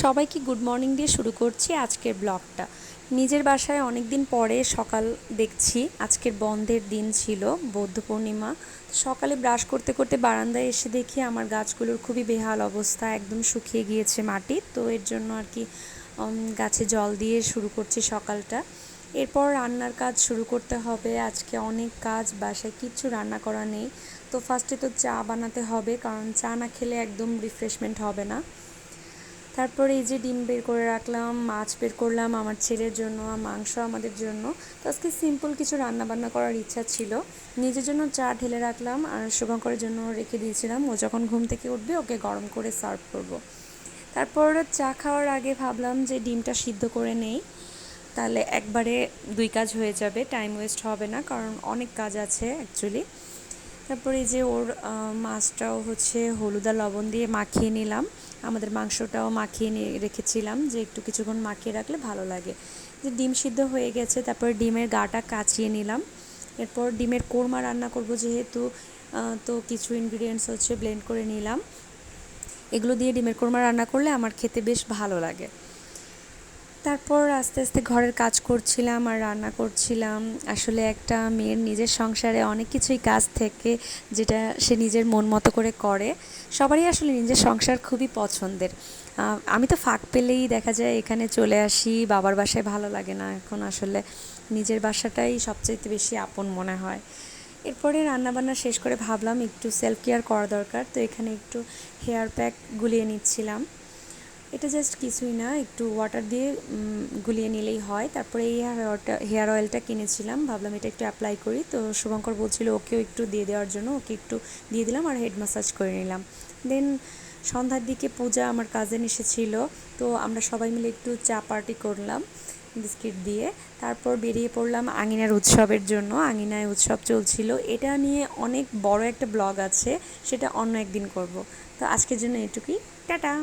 সবাইকে good morning দিয়ে শুরু করছি আজকের ব্লগটা। নিজের বাসায় অনেক দিন পরে সকাল দেখছি। আজকের বন্ধের দিন ছিল, বৌদ্ধ পূর্ণিমা। সকালে ব্রাশ করতে করতে বারান্দায় এসে দেখি আমার গাছগুলোর খুবই বেহাল অবস্থা, একদম শুকিয়ে গিয়েছে মাটি। তো এর জন্য আর কি গাছে জল দিয়ে শুরু করছি সকালটা। এরপর রান্নার কাজ শুরু করতে হবে। আজকে অনেক কাজ, বাসায় কিচ্ছু রান্না করা নেই। তো ফার্স্টে তো চা বানাতে হবে, কারণ চা না খেলে একদম রিফ্রেশমেন্ট হবে না। তারপরে এই যে ডিম বের করে রাখলাম, মাছ বের করলাম আমার ছেলের জন্য, মাংস আমাদের জন্য। তো আজকে সিম্পল কিছু রান্না বান্না করার ইচ্ছা ছিল। নিজের জন্য চা ঢেলে রাখলাম আর শুভঙ্করের জন্য রেখে দিয়েছিলাম। ও যখন ঘুম থেকে উঠবে ওকে গরম করে সার্ভ করব। তারপর চা খাওয়ার আগে ভাবলাম যে ডিমটা সিদ্ধ করে নেই, তাহলে একবারে দুই কাজ হয়ে যাবে, টাইম ওয়েস্ট হবে না, কারণ অনেক কাজ আছে অ্যাকচুয়ালি। তারপরে এই যে ওর মাছটাও হচ্ছে হলুদ আর লবণ দিয়ে মাখিয়ে নিলাম। আমাদের মাংসটাও মাখিয়ে নিয়ে রেখেছিলাম, যে একটু কিছুক্ষণ মাখিয়ে রাখলে ভালো লাগে। যে ডিম সিদ্ধ হয়ে গেছে, তারপর ডিমের গাটা কাচিয়ে নিলাম। এরপর ডিমের কোরমা রান্না করব যেহেতু, তো কিছু ইনগ্রিডিয়েন্টস হচ্ছে ব্লেন্ড করে নিলাম। এগুলো দিয়ে ডিমের কোরমা রান্না করলে আমার খেতে বেশ ভালো লাগে। তারপর আস্তে আস্তে ঘরের কাজ করছিলাম আর রান্না করছিলাম। আসলে একটা মেয়ের নিজের সংসারে অনেক কিছুই কাজ থেকে, যেটা সে নিজের মন মতো করে করে। সবারই আসলে নিজের সংসার খুবই পছন্দের। আমি তো ফাঁক পেলেই দেখা যায় এখানে চলে আসি। বাবার বাসায় ভালো লাগে না, এখন আসলে নিজের বাসাটাই সবচেয়ে বেশি আপন মনে হয়। এরপরে রান্নাবান্না শেষ করে ভাবলাম একটু সেলফ কেয়ার করা দরকার, তো এখানে একটু হেয়ার প্যাক গুলিয়ে নিচ্ছিলাম। এটা জাস্ট কিছুই না, একটু ওয়াটার দিয়ে গুলিয়ে নিলেই হয়। তারপরে এই হেয়ার অয়েলটা কিনেছিলাম, ভাবলাম এটা একটু অ্যাপ্লাই করি। তো শুভঙ্কর বলছিল ওকেও একটু দিয়ে দেওয়ার জন্য, ওকে একটু দিয়ে দিলাম আর হেড ম্যাসাজ করে নিলাম। দেন সন্ধ্যার দিকে পূজা আমার কাজিন এসেছিল, তো আমরা সবাই মিলে একটু চা পার্টি করলাম বিস্কিট দিয়ে। তারপর বেরিয়ে পড়লাম আঙিনার উৎসবের জন্য। আঙিনায় উৎসব চলছিল, এটা নিয়ে অনেক বড় একটা ব্লগ আছে, সেটা অন্য একদিন করব। তো আজকের জন্য এটুকুই, টাটা।